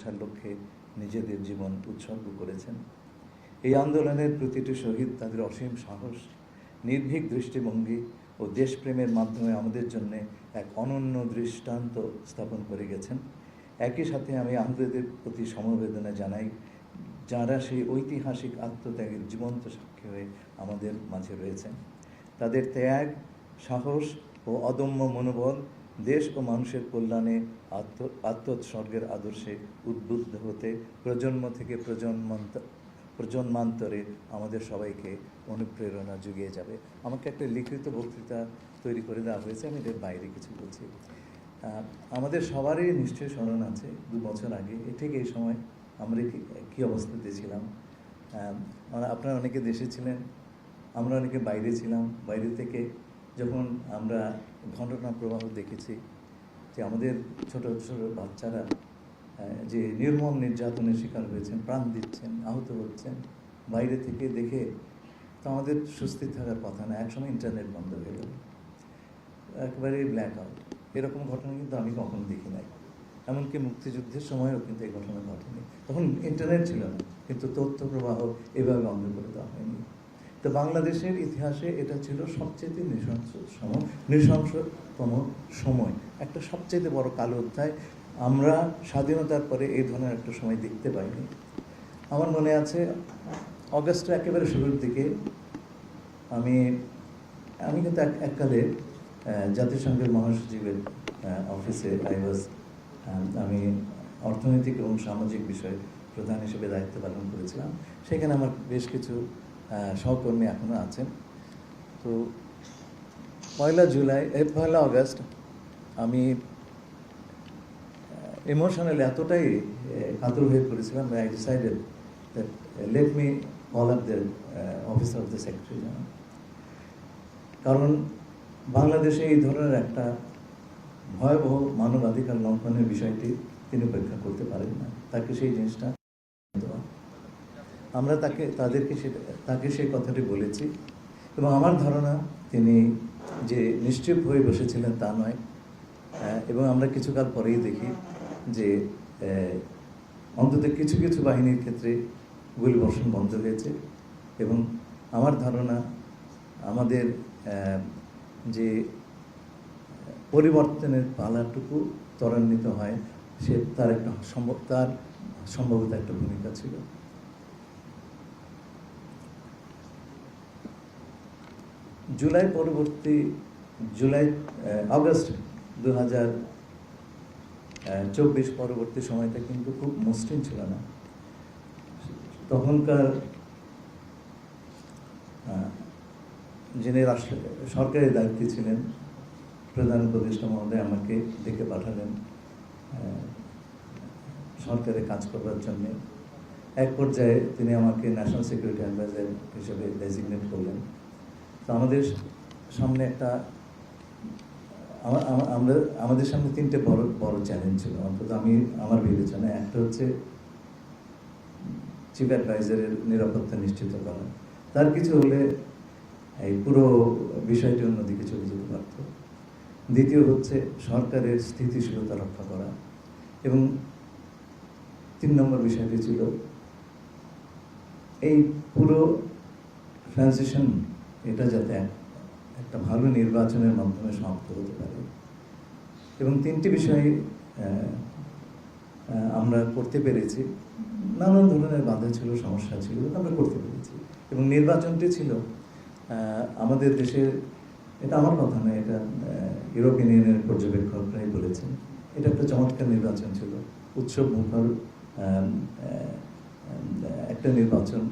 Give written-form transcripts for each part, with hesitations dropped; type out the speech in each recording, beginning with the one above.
লক্ষ্যে নিজেদের জীবন উৎসর্গ করেছেন। এই আন্দোলনের প্রতিটি শহীদ তাদের অসীম সাহস, নির্ভীক দৃষ্টিভঙ্গি ও দেশপ্রেমের মাধ্যমে আমাদের জন্য এক অনন্য দৃষ্টান্ত স্থাপন করে গেছেন। একই সাথে আমি আহতদের প্রতি সমবেদনা জানাই, যারা সেই ঐতিহাসিক আত্মত্যাগের জীবন্ত সাক্ষী হয়ে আমাদের মাঝে রয়েছেন। তাদের ত্যাগ, সাহস ও অদম্য মনোবল দেশ ও মানুষের কল্যাণে আত্মোৎসর্গের আদর্শে উদ্বুদ্ধ হতে প্রজন্ম থেকে প্রজন্মান্তরে আমাদের সবাইকে অনুপ্রেরণা জুগিয়ে যাবে। আমাকে একটা লিখিত বক্তৃতা তৈরি করে দেওয়া হয়েছে, আমি এর বাইরে কিছু বলছি। আমাদের সবারই নিশ্চয়ই স্মরণ আছে 2 বছর আগে ঠিক এই সময় আমরা কী অবস্থাতে ছিলাম। আপনারা অনেকে দেশে ছিলেন, আমরা অনেকে বাইরে ছিলাম। বাইরে থেকে যখন আমরা ঘটনা প্রবাহ দেখেছি যে আমাদের ছোট ছোট বাচ্চারা যে নির্মম নির্যাতনের শিকার হয়েছেন, প্রাণ দিচ্ছেন, আহত হচ্ছেন, বাইরে থেকে দেখে তো আমাদের সুস্থ থাকার কথা না। একসময় ইন্টারনেট বন্ধ হয়ে গেল, একেবারে ব্ল্যাক আউট। এরকম ঘটনা কিন্তু আমি কখনো দেখি নাই। এমনকি মুক্তিযুদ্ধের সময়ও কিন্তু এই ঘটনা ঘটেনি। তখন ইন্টারনেট ছিল না, কিন্তু তথ্য প্রবাহ এভাবে বন্ধ করে দেওয়া হয়নি। তো বাংলাদেশের ইতিহাসে এটা ছিল সবচেয়ে নৃশংসতম সময়, একটা সবচেয়ে বড় কালো অধ্যায়। আমরা স্বাধীনতার পরে এই ধরনের একটা সময় দেখতে পাইনি। আমার মনে আছে অগাস্টের একেবারে শুরুর দিকে আমি কিন্তু এককালে জাতিসংঘের মহাসচিবের অফিসে আমি অর্থনৈতিক এবং সামাজিক বিষয়ে প্রধান হিসেবে দায়িত্ব পালন করেছিলাম। সেখানে আমার বেশ কিছু সহকর্মী এখনও আছেন। তো 1 আগস্ট আমি ইমোশনালি এতটাই কাতর হয়ে পড়েছিলাম, I decided that let me call up the office of the secretary general. কারণ বাংলাদেশে এই ধরনের একটা ভয়াবহ মানবাধিকার লঙ্ঘনের বিষয়টি তিনি উপেক্ষা করতে পারেন না। তাকে সেই জিনিসটা আমরা তাকে সেই কথাটি বলেছি। এবং আমার ধারণা তিনি যে নিশ্চুপ হয়ে বসেছিলেন তা নয়। এবং আমরা কিছুকাল পরেই দেখি যে অন্তত কিছু কিছু বাহিনীর ক্ষেত্রে গুলিবর্ষণ বন্ধ হয়েছে। এবং আমার ধারণা আমাদের যে পরিবর্তনের পালাটুকু ত্বরান্বিত হয়, তার সম্ভবত একটা ভূমিকা ছিল। আগস্ট 2024 পরবর্তী সময়টা কিন্তু খুব মসৃণ ছিল না। তখনকার যিনি সরকারের দায়িত্বে ছিলেন প্রধান উপদেষ্টা মহোদয় আমাকে ডেকে পাঠালেন সরকারে কাজ করবার জন্য। এক পর্যায়ে তিনি আমাকে ন্যাশনাল সিকিউরিটি অ্যাডভাইজার হিসেবে ডেজিগনেট করলেন। তো আমাদের সামনে আমাদের সামনে 3টে বড় চ্যালেঞ্জ ছিল, অন্তত আমার বিবেচনায়। একটা হচ্ছে চিফ অ্যাডভাইজারের নিরাপত্তা নিশ্চিত করা, তার কিছু হলে এই পুরো বিষয়টি অন্যদিকে চলে যেতে পারত। দ্বিতীয় হচ্ছে সরকারের স্থিতিশীলতা রক্ষা করা। এবং 3 নম্বর বিষয়টি ছিল এই পুরো ট্রানজিশন এটা যাতে একটা ভালো নির্বাচনের মাধ্যমে সমাপ্ত হতে পারে। এবং 3টি বিষয় আমরা করতে পেরেছি। নানান ধরনের বাধা ছিল, সমস্যা ছিল, আমরা করতে পেরেছি। এবং নির্বাচনটি ছিল আমাদের দেশের, এটা আমার কথা নয়, এটা ইউরোপিয়ান ইউনিয়নের পর্যবেক্ষকরাই বলেছেন, এটা একটা চমৎকার নির্বাচন ছিল, উৎসব মুখর একটা নির্বাচন।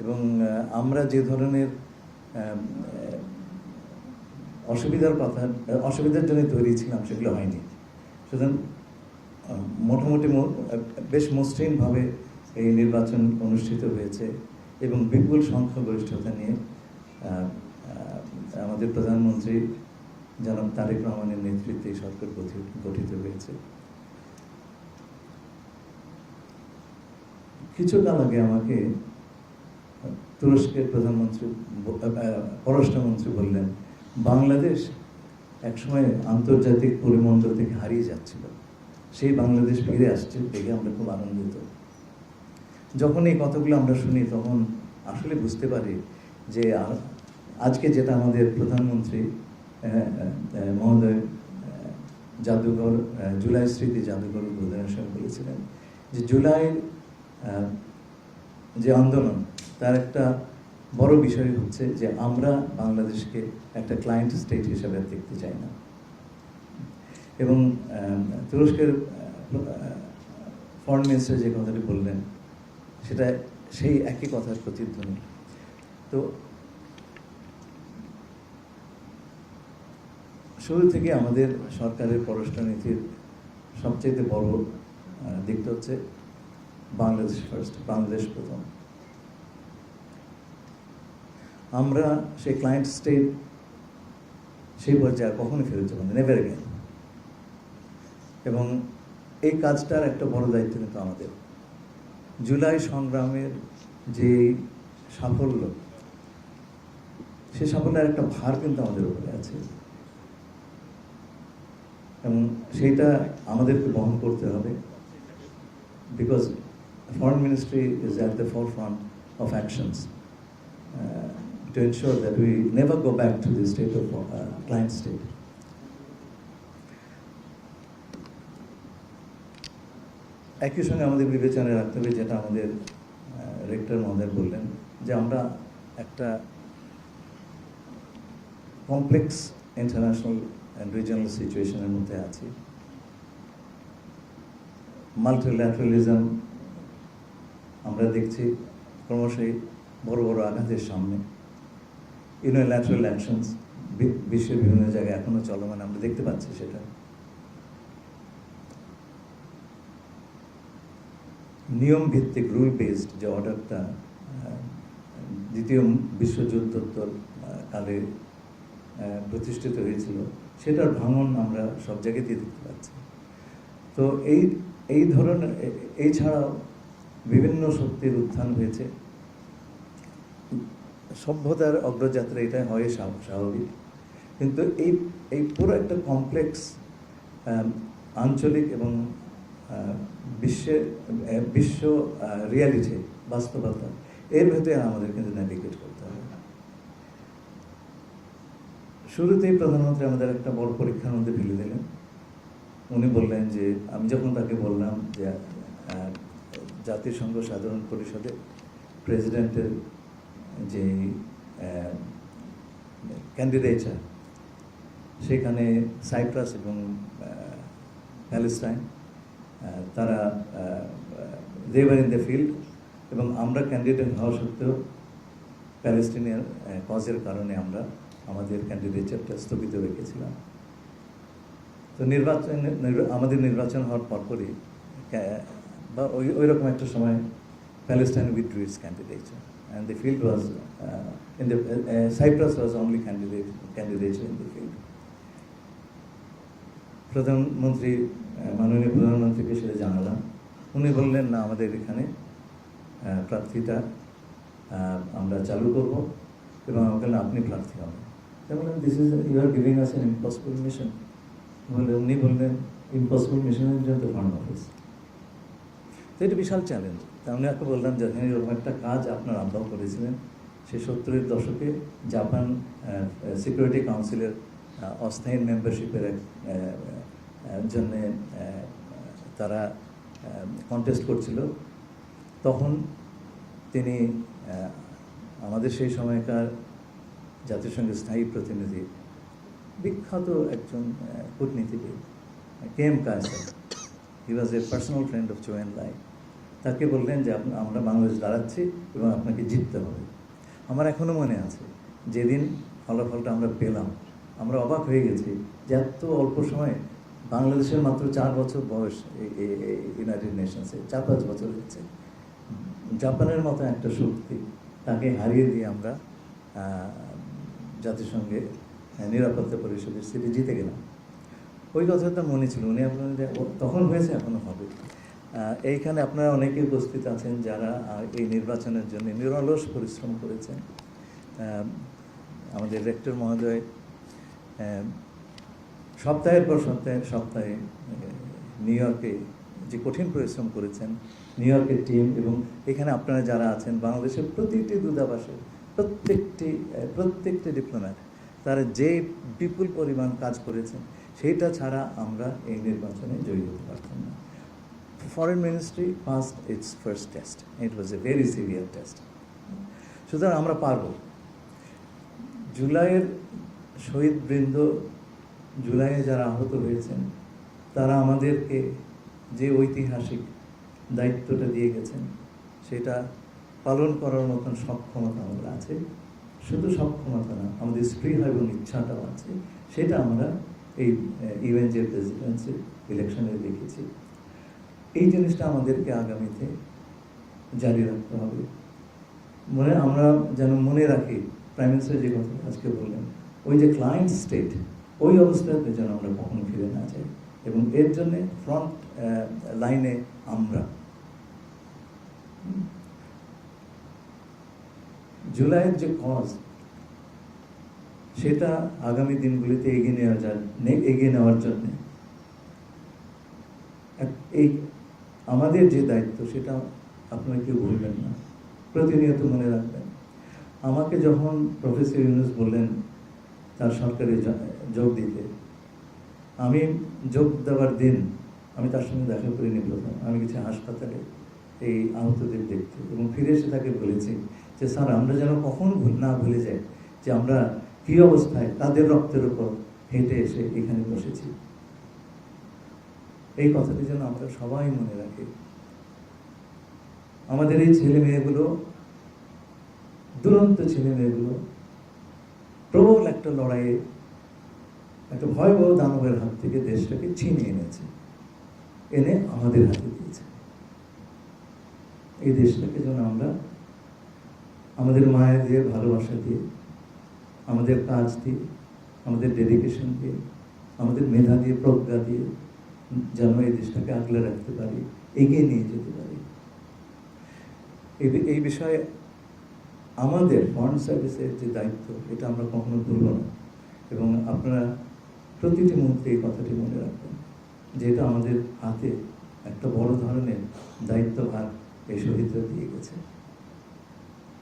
এবং আমরা যে ধরনের অসুবিধার জন্য তৈরি ছিলাম সেগুলো হয়নি। সুতরাং মোটামুটি বেশ মসৃণভাবে এই নির্বাচন অনুষ্ঠিত হয়েছে। এবং বিপুল সংখ্যাগরিষ্ঠতা নিয়ে আমাদের প্রধানমন্ত্রী জনাব তারেক রহমানের নেতৃত্বে এই সরকার গঠিত হয়েছে। কিছুকাল আগে আমাকে তুরস্কের পররাষ্ট্রমন্ত্রী বললেন, বাংলাদেশ একসময় আন্তর্জাতিক পরিমণ্ডল থেকে হারিয়ে যাচ্ছিল, সেই বাংলাদেশ ফিরে আসছে দেখে আমরা খুব আনন্দিত। যখন এই কথাগুলো আমরা শুনি তখন আসলে বুঝতে পারি যে আজকে যেটা আমাদের প্রধানমন্ত্রী মহোদয় জাদুঘর জুলাই স্মৃতি জাদুঘর উদ্বোধনের সময় বলেছিলেন যে জুলাইয়ের যে আন্দোলন তার একটা বড় বিষয় হচ্ছে যে আমরা বাংলাদেশকে একটা ক্লায়েন্ট স্টেট হিসেবে দেখতে চাই না। এবং তুরস্কের ফরেন মিনিস্টার যে কথাটি বললেন সেটা সেই একই কথার প্রতিধ্বনি। তো শুরু থেকে আমাদের সরকারের পররাষ্ট্রনীতির সবচেয়ে বড় দিকটা হচ্ছে বাংলাদেশ ফার্স্ট, বাংলাদেশ প্রথম। আমরা সেই ক্লায়েন্ট স্টেট সেই পর্যায়ে কখনো ফেরত যাবো না, নেভার এগেইন। এবং এই কাজটার একটা বড় দায়িত্ব কিন্তু আমাদের। জুলাই সংগ্রামের যে সাফল্য, সেই সাফল্যের একটা ভার কিন্তু আমাদের উপরে আছে এবং সেইটা আমাদেরকে বহন করতে হবে, because foreign ministry is at the forefront of actions to ensure that we never go back to the state of client state. একই সঙ্গে আমাদের বিবেচনায় রাখতে হবে যেটা আমাদের রেক্টর মহোদয় বললেন যে আমরা একটা কমপ্লেক্স ইন্টারন্যাশনাল অ্যান্ড রিজিয়নাল সিচুয়েশনের মধ্যে আছি। মাল্টিল্যাটারালিজম আমরা দেখছি ক্রমশই বড় বড় আঘাতের সামনে। ইউনিল্যাটারাল অ্যাকশনস বিশ্বের বিভিন্ন জায়গায় এখনো চলমান, আমরা দেখতে পাচ্ছি সেটা। নিয়ম ভিত্তিক রুল বেসড যে অর্ডারটা দ্বিতীয় বিশ্বযুদ্ধোত্তর কালে প্রতিষ্ঠিত হয়েছিল সেটার ভাঙন আমরা সব জায়গাতেই দেখতে পাচ্ছি। তো এই ধরনের এছাড়াও বিভিন্ন শক্তির উত্থান হয়েছে। সভ্যতার অগ্রযাত্রা এটা হয় স্বাভাবিক, কিন্তু এই পুরো একটা কমপ্লেক্স আঞ্চলিক এবং বিশ্ব রিয়ালিটি, বাস্তবতা, এর ভেতরে আমাদের কিন্তু ন্যাভিগেট করতে হবে। শুরুতেই প্রধানমন্ত্রী আমাদের একটা বড় পরীক্ষার মধ্যে ফেলে দিলেন। উনি বললেন যে, আমি যখন তাকে বললাম যে জাতিসংঘ সাধারণ পরিষদে প্রেসিডেন্টের যে ক্যান্ডিডেটরা, সেখানে সাইপ্রাস এবং প্যালেস্টাইন তারা they were in the field, এবং আমরা ক্যান্ডিডেট হওয়া সত্ত্বেও প্যালেস্টিনিয়ান কজের কারণে আমরা আমাদের ক্যান্ডিডেটটা স্থগিত রেখেছিলাম। তো আমাদের নির্বাচন হওয়ার পরপরই বা ওই রকম একটা সময় Palestine withdrew its candidature and the field was Cyprus was only candidate in the field. প্রধানমন্ত্রী মাননীয় প্রধানমন্ত্রীকে সেটা জানালাম। উনি বললেন না, আমাদের এখানে প্রার্থীটা আমরা চালু করব এবং আমাকে আপনি প্রার্থী হবেন। বললেন, this is you are giving us an impossible mission. উনি বললেন, ইম্পসিবল মিশনের জন্য ফরেন অফিস। তো এটা বিশাল চ্যালেঞ্জ। তা আমি আপনাকে বললাম যে এরকম একটা কাজ আপনার আহ্বান করেছিলেন সেই 70-এর দশকে জাপান সিকিউরিটি কাউন্সিলের অস্থায়ী মেম্বারশিপের জন্যে তারা কন্টেস্ট করছিল। তখন তিনি আমাদের সেই সময়কার জাতিসংঘের স্থায়ী প্রতিনিধি, বিখ্যাত একজন কূটনীতিবিদ, KM Kaiser, he was a personal friend of Chou En Lai, তাকে বললেন যে আমরা বাংলাদেশ দাঁড়াচ্ছি এবং আপনাকে জিততে হবে। আমার এখনও মনে আছে যেদিন ফলাফলটা আমরা পেলাম, আমরা অবাক হয়ে গেছি যে এত অল্প সময়ে বাংলাদেশের মাত্র 4 বছর বয়স ইউনাইটেড নেশনসে, 4-5 বছর হয়েছে, জাপানের মতো একটা শক্তি তাকে হারিয়ে দিয়ে আমরা জাতিসংঘে নিরাপত্তা পরিষদের সিটে জিতে গেলাম। ওই কথাটা মনে ছিল। উনি আপনাদের তখন হয়েছে, এখনও হবে। এইখানে আপনারা অনেকে উপস্থিত আছেন যারা এই নির্বাচনের জন্য নিরলস পরিশ্রম করেছেন। আমাদের রেক্টর মহোদয় সপ্তাহের পর সপ্তাহে নিউ ইয়র্কে যে কঠিন পরিশ্রম করেছেন, নিউ ইয়র্কের টিম এবং এখানে আপনারা যারা আছেন, বাংলাদেশের প্রতিটি দূতাবাসে প্রত্যেকটি ডিপ্লোম্যাট, তারা যে বিপুল পরিমাণ কাজ করেছেন, সেইটা ছাড়া আমরা এই নির্বাচনে জয়ী হতে পারতাম না। Foreign ministry passed its first test, it was a very severe test. সুতরাং আমরা পারব। জুলাইয়ের শহীদবৃন্দ, জুলাইয়ে যারা আহত হয়েছেন, তারা আমাদেরকে যে ঐতিহাসিক দায়িত্বটা দিয়ে গেছেন, সেটা পালন করার মতন সক্ষমতা আমাদের আছে। শুধু সক্ষমতা না, আমাদের স্পৃহা এবং ইচ্ছাটাও আছে। সেটা আমরা এই ইভেন্টের প্রেসিডেন্সি ইলেকশনে দেখেছি। এই জিনিসটা আমাদেরকে আগামীতে জারি রাখতে হবে। আমরা যেন মনে রাখি, প্রাইম মিনিস্টার যে কথা আজকে বললেন, ওই যে ক্লায়েন্ট স্টেট, ওই অবস্থাতে যেন আমরা কখনো ফিরে না যাই। এবং এর জন্যে ফ্রন্ট লাইনে আমরা। জুলাইয়ের যে কজ, সেটা আগামী দিনগুলিতে এগিয়ে নেওয়ার জন্য এই আমাদের যে দায়িত্ব, সেটা আপনারা কেউ ভুলবেন না, প্রতিনিয়ত মনে রাখবেন। আমাকে যখন প্রফেসর ইউনূস বললেন তার সরকারে যোগ দিতে, আমি যোগ দেওয়ার দিন আমি তার সঙ্গে দেখা করিনি প্রথম। আমি গেছি হাসপাতালে এই আহতদের দেখতে, এবং ফিরে এসে তাকে বলেছি যে স্যার, আমরা যেন কখনো না ভুলে যাই যে আমরা কী অবস্থায় তাদের রক্তের উপর হেঁটে এসে এখানে বসেছি। এই কথাটি যেন আমরা সবাই মনে রাখি। আমাদের এই ছেলে মেয়েগুলো, দুরন্ত ছেলে মেয়েগুলো, প্রবল একটা লড়াইয়ে একটা ভয়াবহ দানবের হাত থেকে দেশটাকে ছিনিয়ে এনে আমাদের হাতে দিয়েছে। এই দেশটাকে যেন আমরা আমাদের মায়া দিয়ে, ভালোবাসা দিয়ে, আমাদের কাজ দিয়ে, আমাদের ডেডিকেশন দিয়ে, আমাদের মেধা দিয়ে, প্রজ্ঞা দিয়ে যেন এই দেশটাকে আগলে রাখতে পারি, এগিয়ে নিয়ে যেতে পারি। এই বিষয়ে আমাদের ফরেন সার্ভিসের যে দায়িত্ব, এটা আমরা কখনো ভুলব না। এবং আপনারা প্রতিটি মুহূর্তে এই কথাটি মনে রাখবেন যে এটা আমাদের হাতে একটা বড় ধরনের দায়িত্বভার এই শহীদরা দিয়ে গেছে।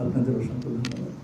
আপনাদের অসংখ্য ধন্যবাদ।